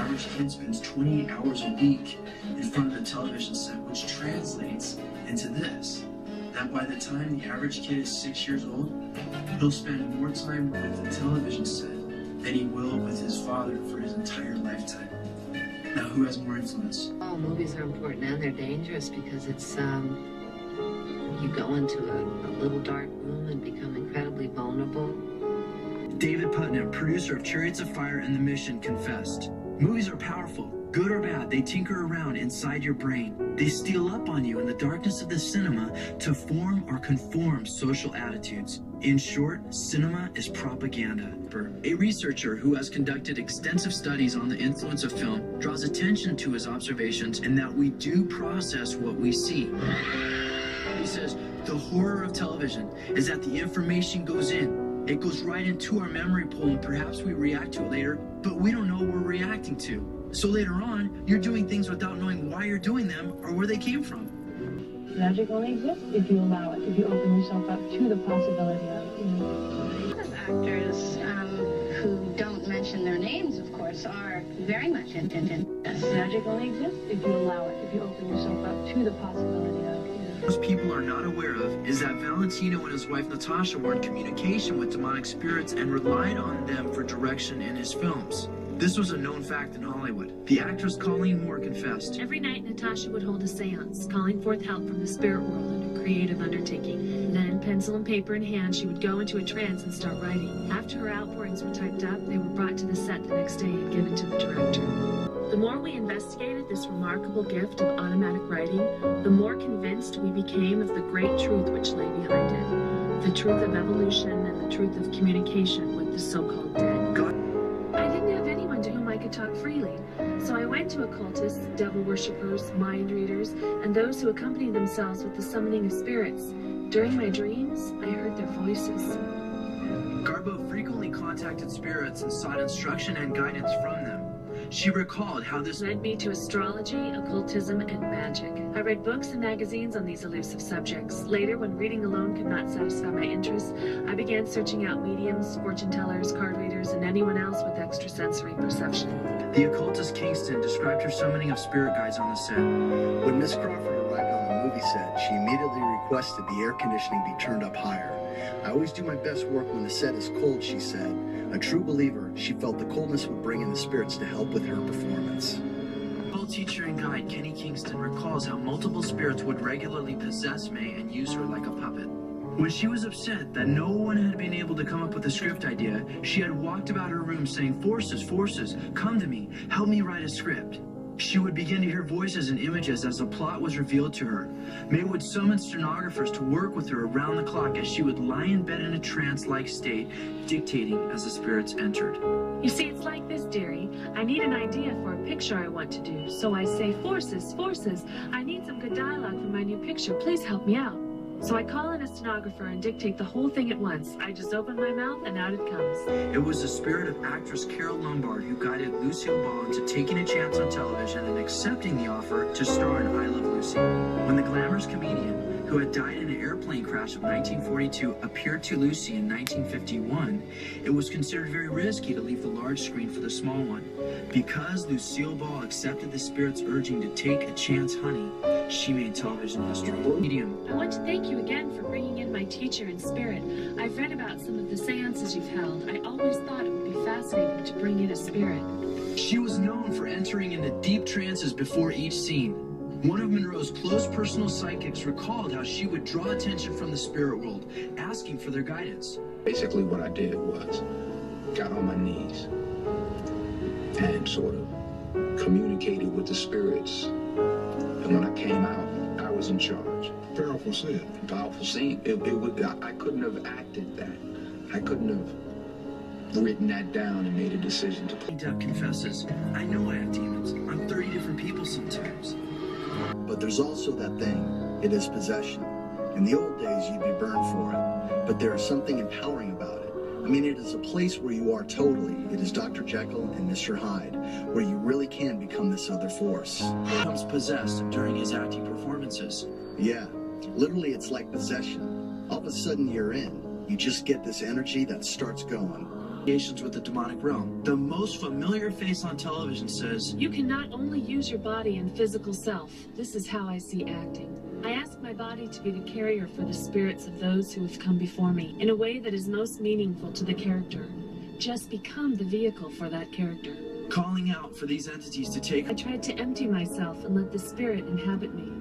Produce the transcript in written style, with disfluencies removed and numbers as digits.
average kid spends 28 hours a week in front of the television set, which translates into this. That by the time the average kid is 6 years old, he'll spend more time with the television set than he will with his father for his entire lifetime. Now, who has more influence? Oh, movies are important and they're dangerous because it's, you go into a little dark room and become incredibly vulnerable. David Putnam, producer of Chariots of Fire and The Mission, confessed, "Movies are powerful. Good or bad, they tinker around inside your brain. They steal up on you in the darkness of the cinema to form or conform social attitudes. In short, cinema is propaganda." A researcher who has conducted extensive studies on the influence of film draws attention to his observations and that we do process what we see. He says, "The horror of television is that the information goes in. It goes right into our memory pool and perhaps we react to it later, but we don't know what we're reacting to. So later on, you're doing things without knowing why you're doing them or where they came from." Magic only exists if you allow it, if you open yourself up to the possibility of it. A lot of actors who don't mention their names, of course, are very much into this. Magic only exists if you allow it, if you open yourself up to the possibility of it. Most people are not aware of is that Valentino and his wife Natasha were in communication with demonic spirits and relied on them for direction in his films. This was a known fact in Hollywood. The actress Colleen Moore confessed, "Every night, Natasha would hold a seance, calling forth help from the spirit world in her creative undertaking. Then, pencil and paper in hand, she would go into a trance and start writing. After her outpourings were typed up, they were brought to the set the next day and given to the director." The more we investigated this remarkable gift of automatic writing, the more convinced we became of the great truth which lay behind it. The truth of evolution and the truth of communication with the so-called dead. I didn't have anyone to whom I could talk freely, so I went to occultists, devil worshippers, mind readers, and those who accompany themselves with the summoning of spirits. During my dreams, I heard their voices. Garbo frequently contacted spirits and sought instruction and guidance from them. She recalled how this led me to astrology, occultism, and magic. I read books and magazines on these elusive subjects. Later, when reading alone could not satisfy my interests, I began searching out mediums, fortune tellers, card readers, and anyone else with extrasensory perception. The occultist Kingston described her summoning of spirit guides on the set. When Miss Crawford arrived on the movie set, she immediately requested the air conditioning be turned up higher. "I always do my best work when the set is cold," she said. A true believer, she felt the coldness would bring in the spirits to help with her performance. Occult teacher and guide Kenny Kingston recalls how multiple spirits would regularly possess May and use her like a puppet. When she was upset that no one had been able to come up with a script idea, she had walked about her room saying, "Forces, forces, come to me, help me write a script." She would begin to hear voices and images as the plot was revealed to her. May would summon stenographers to work with her around the clock as she would lie in bed in a trance-like state, dictating as the spirits entered. You see, it's like this, dearie. I need an idea for a picture I want to do. So I say, "Forces, forces, I need some good dialogue for my new picture. Please help me out." So I call in a stenographer and dictate the whole thing at once. I just open my mouth and out it comes. It was the spirit of actress Carol Lombard who guided Lucille Ball into taking a chance on television and accepting the offer to star in I Love Lucy. When the glamorous comedian, who had died in an airplane crash of 1942, appeared to Lucy in 1951, it was considered very risky to leave the large screen for the small one. Because Lucille Ball accepted the spirit's urging to take a chance, honey, she made television history. Medium. I want to thank you again for bringing in my teacher in spirit. I've read about some of the seances you've held. I always thought it would be fascinating to bring in a spirit. She was known for entering into deep trances before each scene. One of Monroe's close personal psychics recalled how she would draw attention from the spirit world, asking for their guidance. Basically what I did was got on my knees and sort of communicated with the spirits. And when I came out, I was in charge. Powerful scene. Powerful scene. I couldn't have acted that. I couldn't have written that down and made a decision to play. Depp confesses, "I know I have demons. I'm 30 different people sometimes." But there's also that thing. It is possession. In the old days, you'd be burned for it. But there is something empowering about it. I mean, it is a place where you are totally. It is Dr. Jekyll and Mr. Hyde, where you really can become this other force. He becomes possessed during his acting performances. Yeah, literally it's like possession. All of a sudden you're in. You just get this energy that starts going. with the demonic realm. The most familiar face on television says, You can not only use your body and physical self. This is how I see acting. I ask my body to be the carrier for the spirits of those who have come before me in a way that is most meaningful to the character. Just become the vehicle for that character. calling out for these entities to take. I tried to empty myself and let the spirit inhabit me.